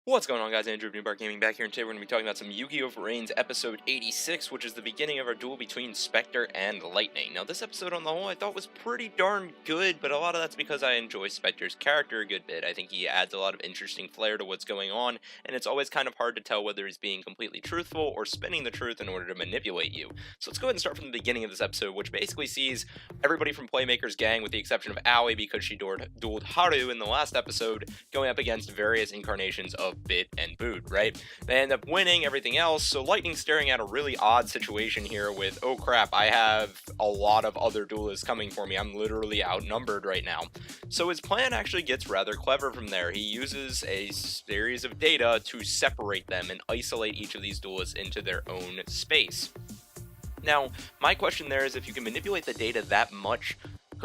What's going on, guys? Andrew of Newbar Gaming back here, and today we're going to be talking about some Yu-Gi-Oh! Vrains episode 86, which is the beginning of our duel between Spectre and Lightning. Now, this episode on the whole I thought was pretty darn good, but a lot of that's because I enjoy Spectre's character a good bit. I think he adds a lot of interesting flair to what's going on, and it's always kind of hard to tell whether he's being completely truthful or spinning the truth in order to manipulate you. So let's go ahead and start from the beginning of this episode, which basically sees everybody from Playmaker's gang, with the exception of Aoi because she dueled Haru in the last episode, going up against various incarnations of Bit and Boot, right? They end up winning everything else, so Lightning's staring at a really odd situation here with, oh crap, I have a lot of other duelists coming for me, I'm literally outnumbered right now. So his plan actually gets rather clever from there. He uses a series of data to separate them and isolate each of these duelists into their own space. Now, my question there is, if you can manipulate the data that much,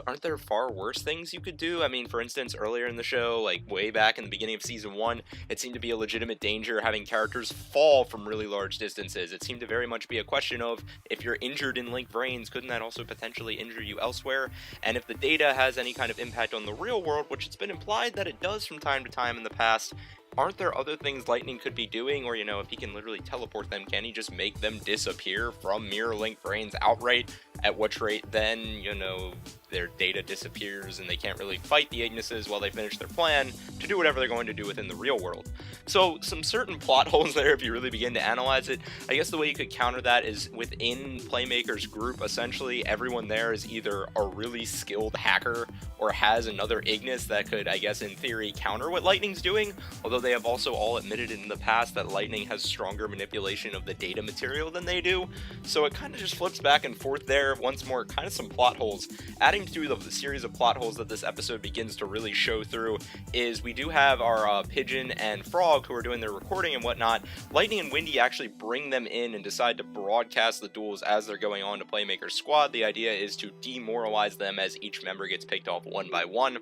aren't there far worse things you could do? I mean, for instance, earlier in the show, like way back in the beginning of Season 1, it seemed to be a legitimate danger having characters fall from really large distances. It seemed to very much be a question of, if you're injured in Link Vrains, couldn't that also potentially injure you elsewhere? And if the data has any kind of impact on the real world, which it's been implied that it does from time to time in the past, aren't there other things Lightning could be doing? Or, you know, if he can literally teleport them, can he just make them disappear from Mirror Link Vrains outright? At which rate, then, you know, their data disappears and they can't really fight the Ignises while they finish their plan to do whatever they're going to do within the real world. So, some certain plot holes there if you really begin to analyze it. I guess the way you could counter that is within Playmaker's group, essentially, everyone there is either a really skilled hacker or has another Ignis that could, I guess, in theory, counter what Lightning's doing, although they have also all admitted in the past that Lightning has stronger manipulation of the data material than they do, so it kind of just flips back and forth there. Once more, kind of some plot holes. Adding to the series of plot holes that this episode begins to really show through is we do have our Pigeon and Frog who are doing their recording and whatnot. Lightning and Windy actually bring them in and decide to broadcast the duels as they're going on to Playmaker's squad. The idea is to demoralize them as each member gets picked off one by one,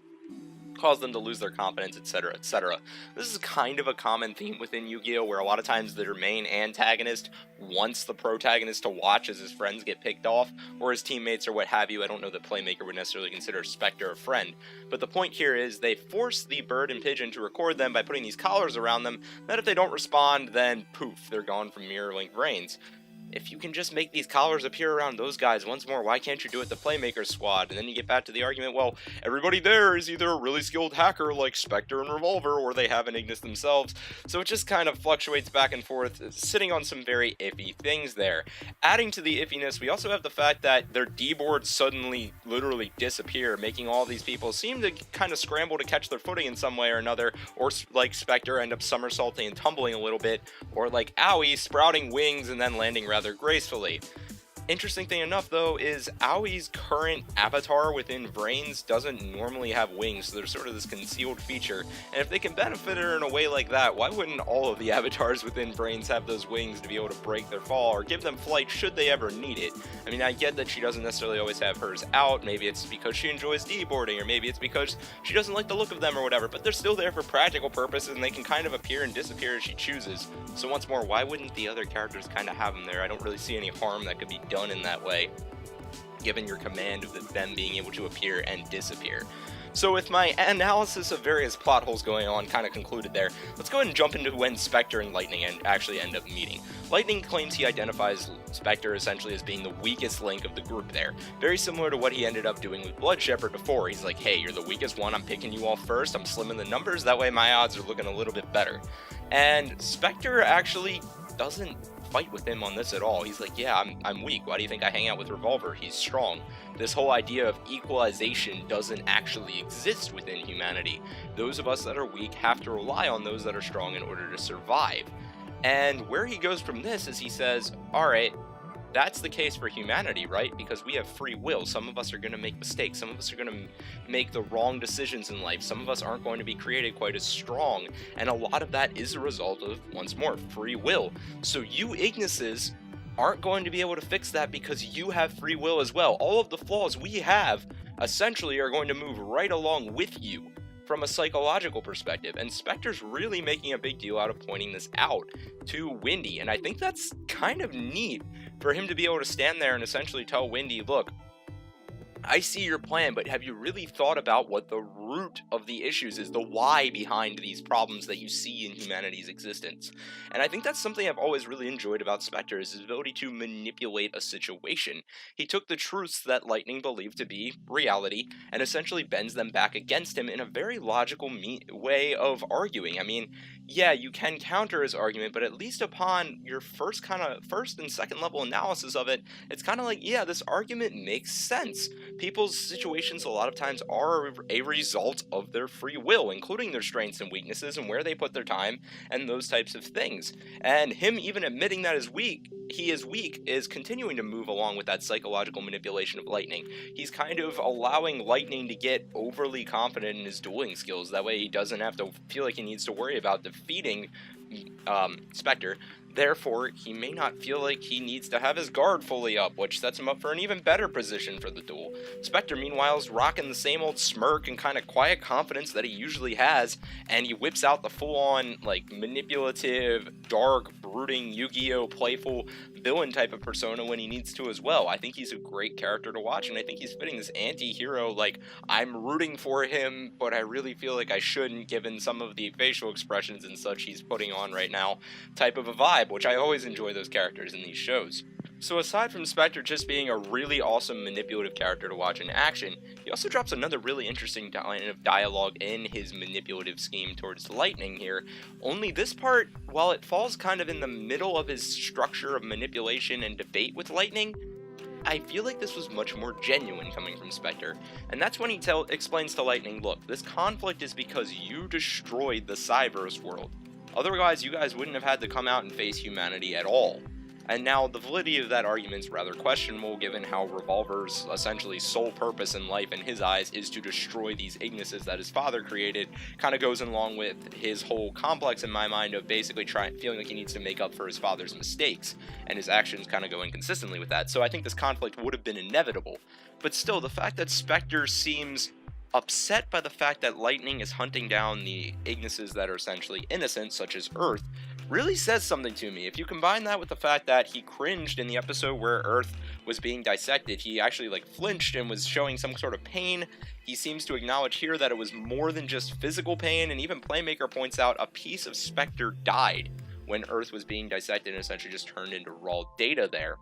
cause them to lose their confidence, etc., etc. This is kind of a common theme within Yu-Gi-Oh! Where a lot of times their main antagonist wants the protagonist to watch as his friends get picked off, or his teammates or what have you. I don't know that Playmaker would necessarily consider Spectre a friend, but the point here is they force the Bird and Pigeon to record them by putting these collars around them, that if they don't respond, then poof, they're gone from Mirror Link Vrains. If you can just make these collars appear around those guys once more, why can't you do it the Playmaker squad? And then you get back to the argument, well, everybody there is either a really skilled hacker like Spectre and Revolver, or they have an Ignis themselves, so it just kind of fluctuates back and forth, sitting on some very iffy things there. Adding to the iffiness, we also have the fact that their D-boards suddenly literally disappear, making all these people seem to kind of scramble to catch their footing in some way or another, or like Spectre end up somersaulting and tumbling a little bit, or like Aoi sprouting wings and then landing rather gracefully. Interesting thing enough, though, is Aoi's current avatar within Vrains doesn't normally have wings, so there's sort of this concealed feature, and if they can benefit her in a way like that, why wouldn't all of the avatars within Vrains have those wings to be able to break their fall, or give them flight should they ever need it? I mean, I get that she doesn't necessarily always have hers out, maybe it's because she enjoys deboarding, or maybe it's because she doesn't like the look of them or whatever, but they're still there for practical purposes, and they can kind of appear and disappear as she chooses. So once more, why wouldn't the other characters kind of have them there? I don't really see any harm that could be done in that way, given your command of them being able to appear and disappear. So with my analysis of various plot holes going on kind of concluded there, let's go ahead and jump into when Spectre and Lightning actually end up meeting. Lightning claims he identifies Spectre essentially as being the weakest link of the group there, very similar to what he ended up doing with Blood Shepherd before. He's like, hey, you're the weakest one, I'm picking you off first, I'm slimming the numbers, that way my odds are looking a little bit better. And Spectre actually doesn't fight with him on this at all. He's like, yeah, I'm weak. Why do you think I hang out with Revolver? He's strong. This whole idea of equalization doesn't actually exist within humanity. Those of us that are weak have to rely on those that are strong in order to survive. And where he goes from this is he says, alright, that's the case for humanity, right? Because we have free will. Some of us are going to make mistakes. Some of us are going to make the wrong decisions in life. Some of us aren't going to be created quite as strong. And a lot of that is a result of, once more, free will. So you Ignises aren't going to be able to fix that because you have free will as well. All of the flaws we have essentially are going to move right along with you from a psychological perspective, and Spectre's really making a big deal out of pointing this out to Windy, and I think that's kind of neat for him to be able to stand there and essentially tell Windy, look, I see your plan, but have you really thought about what the root of the issues, is the why behind these problems that you see in humanity's existence. And I think that's something I've always really enjoyed about Spectre, is his ability to manipulate a situation. He took the truths that Lightning believed to be reality and essentially bends them back against him in a very logical way of arguing. I mean, yeah, you can counter his argument, but at least upon your first and second level analysis of it, it's kind of like, yeah, this argument makes sense. People's situations a lot of times are a result of their free will, including their strengths and weaknesses and where they put their time and those types of things. And him even admitting that he is weak is continuing to move along with that psychological manipulation of Lightning. He's kind of allowing Lightning to get overly confident in his dueling skills. That way he doesn't have to feel like he needs to worry about defeating Spectre. Therefore, he may not feel like he needs to have his guard fully up, which sets him up for an even better position for the duel. Spectre, meanwhile, is rocking the same old smirk and kind of quiet confidence that he usually has, and he whips out the full-on, like, manipulative, dark, brooding, Yu-Gi-Oh! Playful villain type of persona when he needs to as well. I think he's a great character to watch, and I think he's fitting this anti-hero, like, I'm rooting for him, but I really feel like I shouldn't, given some of the facial expressions and such he's putting on right now, type of a vibe, which I always enjoy those characters in these shows. So aside from Spectre just being a really awesome manipulative character to watch in action, he also drops another really interesting line of dialogue in his manipulative scheme towards Lightning here. Only this part, while it falls kind of in the middle of his structure of manipulation and debate with Lightning, I feel like this was much more genuine coming from Spectre, and that's when he explains to Lightning, look, this conflict is because you destroyed the Cyberse world. Otherwise, you guys wouldn't have had to come out and face humanity at all. And now, the validity of that argument is rather questionable, given how Revolver's essentially sole purpose in life, in his eyes, is to destroy these Ignises that his father created. Kind of goes along with his whole complex, in my mind, of basically feeling like he needs to make up for his father's mistakes, and his actions kind of go inconsistently with that. So I think this conflict would have been inevitable. But still, the fact that Spectre seems upset by the fact that Lightning is hunting down the Ignises that are essentially innocent, such as Earth, really says something to me. If you combine that with the fact that he cringed in the episode where Earth was being dissected, he actually flinched and was showing some sort of pain. He seems to acknowledge here that it was more than just physical pain, and even Playmaker points out a piece of Spectre died when Earth was being dissected and essentially just turned into raw data there.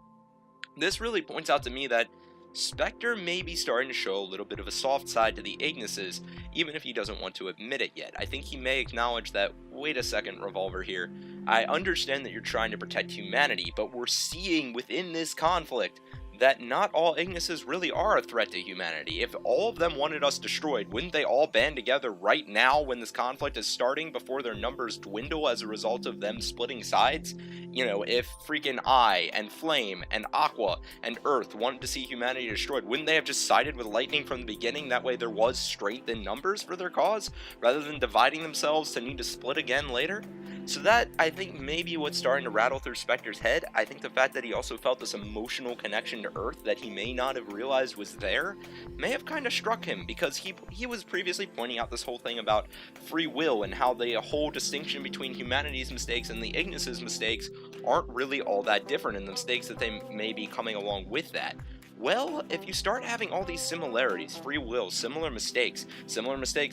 This really points out to me that Spectre may be starting to show a little bit of a soft side to the Ignises, even if he doesn't want to admit it yet. I think he may acknowledge that, wait a second, Revolver here, I understand that you're trying to protect humanity, but we're seeing within this conflict that not all Ignises really are a threat to humanity. If all of them wanted us destroyed, wouldn't they all band together right now when this conflict is starting, before their numbers dwindle as a result of them splitting sides? You know, if freaking I and Flame and Aqua and Earth wanted to see humanity destroyed, wouldn't they have just sided with Lightning from the beginning? That way there was strength in numbers for their cause, rather than dividing themselves to need to split again later? So that, I think, may be what's starting to rattle through Spectre's head. I think the fact that he also felt this emotional connection to Earth that he may not have realized was there may have kind of struck him, because he was previously pointing out this whole thing about free will and how the whole distinction between humanity's mistakes and the Ignis's mistakes aren't really all that different, and the mistakes that they may be coming along with that. Well, if you start having all these similarities, free will, similar mistakes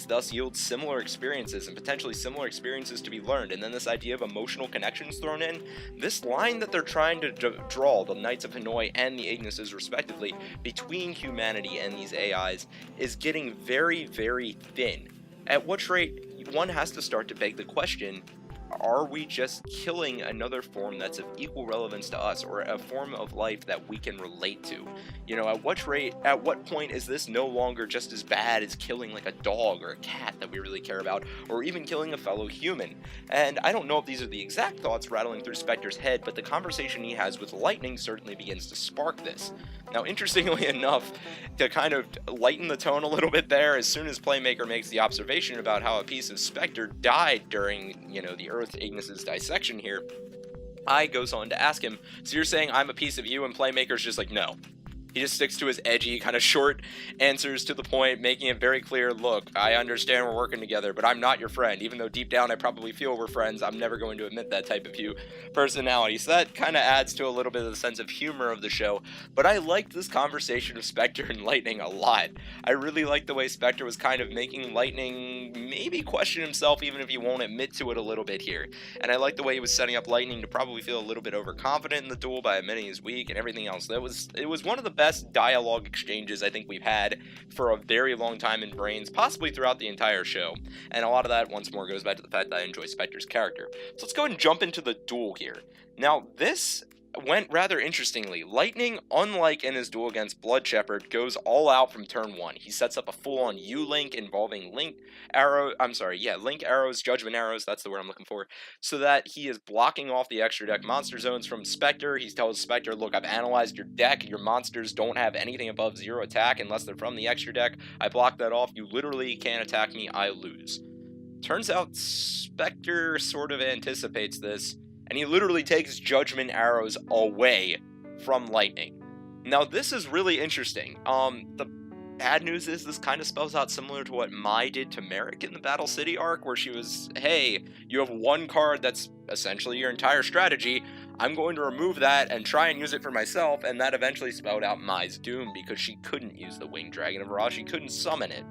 thus yield similar experiences, and potentially similar experiences to be learned, and then this idea of emotional connections thrown in, this line that they're trying to draw, the Knights of Hanoi and the Ignises respectively, between humanity and these AIs, is getting very, very thin. At which rate, one has to start to beg the question, are we just killing another form that's of equal relevance to us, or a form of life that we can relate to? You know, at what point is this no longer just as bad as killing like a dog or a cat that we really care about, or even killing a fellow human? And I don't know if these are the exact thoughts rattling through Spectre's head, but the conversation he has with Lightning certainly begins to spark this. Now, interestingly enough, to kind of lighten the tone a little bit there, as soon as Playmaker makes the observation about how a piece of Spectre died during, you know, the Earth Ignis's dissection here, I goes on to ask him, so you're saying I'm a piece of you? And Playmaker's just like, no. He just sticks to his edgy, kind of short answers to the point, making it very clear, look, I understand we're working together, but I'm not your friend. Even though deep down I probably feel we're friends, I'm never going to admit that type of personality. So that kind of adds to a little bit of the sense of humor of the show. But I liked this conversation of Spectre and Lightning a lot. I really liked the way Spectre was kind of making Lightning maybe question himself, even if he won't admit to it a little bit here. And I liked the way he was setting up Lightning to probably feel a little bit overconfident in the duel by admitting he's weak and everything else. It was one of the best dialogue exchanges I think we've had for a very long time in Vrains, possibly throughout the entire show. And a lot of that, once more, goes back to the fact that I enjoy Spectre's character. So let's go ahead and jump into the duel here. Now, this went rather interestingly. Lightning, unlike in his duel against Blood Shepherd, goes all out from turn 1. He sets up a full-on U-Link involving Link arrows, Judgment arrows, that's the word I'm looking for, so that he is blocking off the extra deck monster zones from Spectre. He tells Spectre, look, I've analyzed your deck, your monsters don't have anything above 0 attack unless they're from the extra deck. I blocked that off, you literally can't attack me, I lose. Turns out Spectre sort of anticipates this, and he literally takes Judgment arrows away from Lightning. Now, this is really interesting. The bad news is this kind of spells out similar to what Mai did to Merrick in the Battle City arc, where she was, hey, you have one card that's essentially your entire strategy. I'm going to remove that and try and use it for myself, and that eventually spelled out Mai's doom because she couldn't use the Winged Dragon of Ra. She couldn't summon it.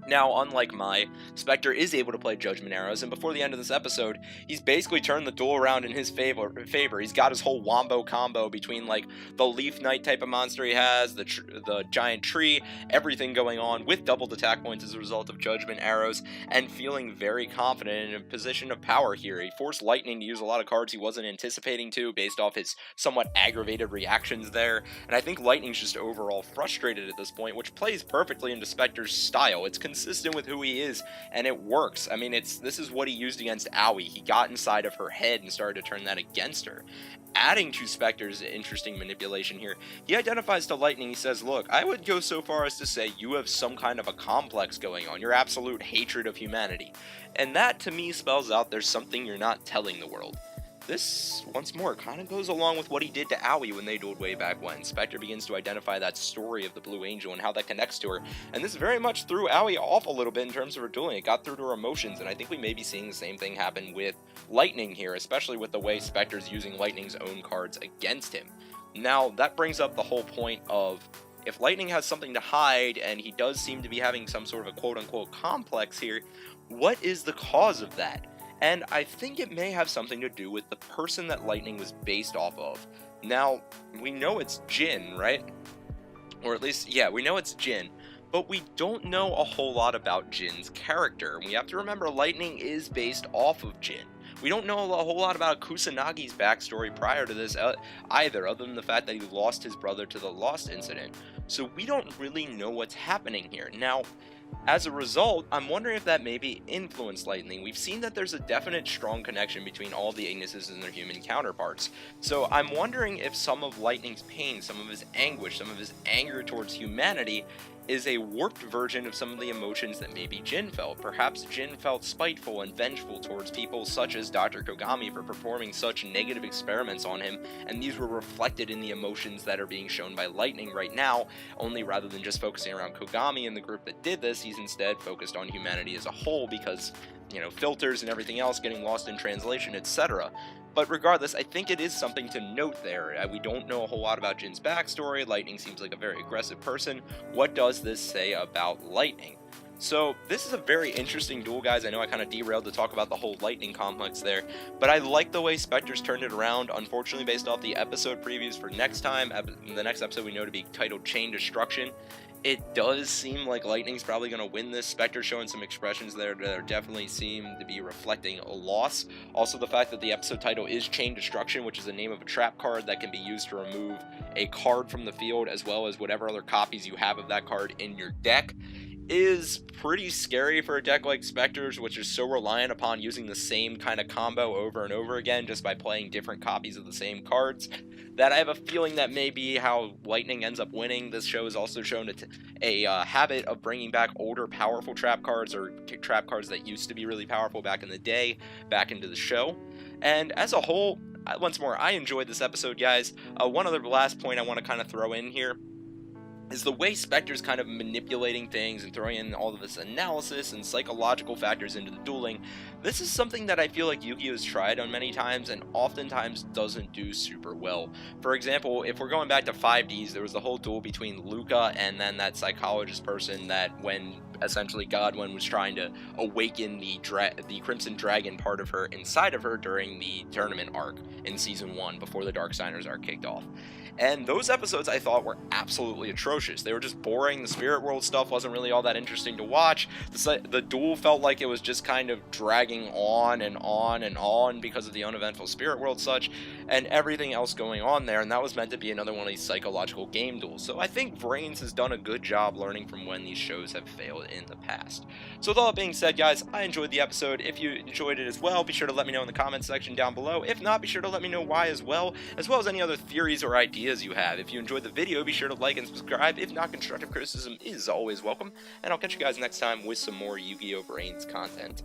Now, unlike Mai, Spectre is able to play Judgment arrows, and before the end of this episode, he's basically turned the duel around in his favor. He's got his whole wombo combo between, like, the Leaf Knight type of monster he has, the giant tree, everything going on with doubled attack points as a result of Judgment arrows, and feeling very confident in a position of power here. He forced Lightning to use a lot of cards he wasn't anticipating to, based off his somewhat aggravated reactions there, and I think Lightning's just overall frustrated at this point, which plays perfectly into Spectre's style. It's consistent with who he is, and it works. I mean, this is what he used against Aoi. He got inside of her head and started to turn that against her. Adding to Spectre's interesting manipulation here, he identifies to Lightning, he says, look, I would go so far as to say you have some kind of a complex going on, your absolute hatred of humanity. And that, to me, spells out there's something you're not telling the world. This, once more, kind of goes along with what he did to Aoi when they dueled way back when. Spectre begins to identify that story of the Blue Angel and how that connects to her, and this very much threw Aoi off a little bit in terms of her dueling. It got through to her emotions, and I think we may be seeing the same thing happen with Lightning here, especially with the way Spectre's using Lightning's own cards against him. Now, that brings up the whole point of, if Lightning has something to hide, and he does seem to be having some sort of a quote-unquote complex here, what is the cause of that? And I think it may have something to do with the person that Lightning was based off of. Now, we know it's Jin, right? Or at least, yeah, we know it's Jin. But we don't know a whole lot about Jin's character. We have to remember Lightning is based off of Jin. We don't know a whole lot about Kusanagi's backstory prior to this either, other than the fact that he lost his brother to the Lost incident. So we don't really know what's happening here. Now, as a result, I'm wondering if that maybe influenced Lightning. We've seen that there's a definite strong connection between all the Ignises and their human counterparts. So I'm wondering if some of Lightning's pain, some of his anguish, some of his anger towards humanity is a warped version of some of the emotions that maybe Jin felt. Perhaps Jin felt spiteful and vengeful towards people such as Dr. Kogami for performing such negative experiments on him, and these were reflected in the emotions that are being shown by Lightning right now, only rather than just focusing around Kogami and the group that did this, he's instead focused on humanity as a whole because, you know, filters and everything else getting lost in translation, etc. But regardless, I think it is something to note there. We don't know a whole lot about Jin's backstory. Lightning seems like a very aggressive person. What does this say about Lightning? So this is a very interesting duel, guys. I know I kind of derailed to talk about the whole Lightning complex there, but I like the way Spectre's turned it around. Unfortunately, based off the episode previews for next time, the next episode we know to be titled Chain Destruction, it does seem like Lightning's probably going to win this. Spectre's showing some expressions there that definitely seem to be reflecting a loss. Also, the fact that the episode title is Chain Destruction, which is the name of a trap card that can be used to remove a card from the field, as well as whatever other copies you have of that card in your deck, is pretty scary for a deck like Spectre's, which is so reliant upon using the same kind of combo over and over again just by playing different copies of the same cards, that I have a feeling that may be how Lightning ends up winning. This show has also shown a habit of bringing back older powerful trap cards, or trap cards that used to be really powerful back in the day, back into the show. And as a whole, once more, I enjoyed this episode, guys. One other last point I want to kind of throw in here is the way Spectre's kind of manipulating things and throwing in all of this analysis and psychological factors into the dueling. This is something that I feel like Yu-Gi-Oh! Has tried on many times and oftentimes doesn't do super well. For example, if we're going back to 5Ds, there was the whole duel between Luca and then that psychologist person that when essentially Godwin was trying to awaken the Crimson Dragon part of her inside of her during the tournament arc in Season 1 before the Darksiders arc kicked off. And those episodes I thought were absolutely atrocious. They were just boring. The Spirit World stuff wasn't really all that interesting to watch. The duel felt like it was just kind of dragging on and on and on because of the uneventful Spirit World such, and everything else going on there, and that was meant to be another one of these psychological game duels. So I think Vrains has done a good job learning from when these shows have failed in the past. So with all that being said, guys, I enjoyed the episode. If you enjoyed it as well, be sure to let me know in the comments section down below. If not, be sure to let me know why as well as any other theories or ideas you have. If you enjoyed the video, be sure to like and subscribe. If not, constructive criticism is always welcome, and I'll catch you guys next time with some more Yu-Gi-Oh! Vrains content.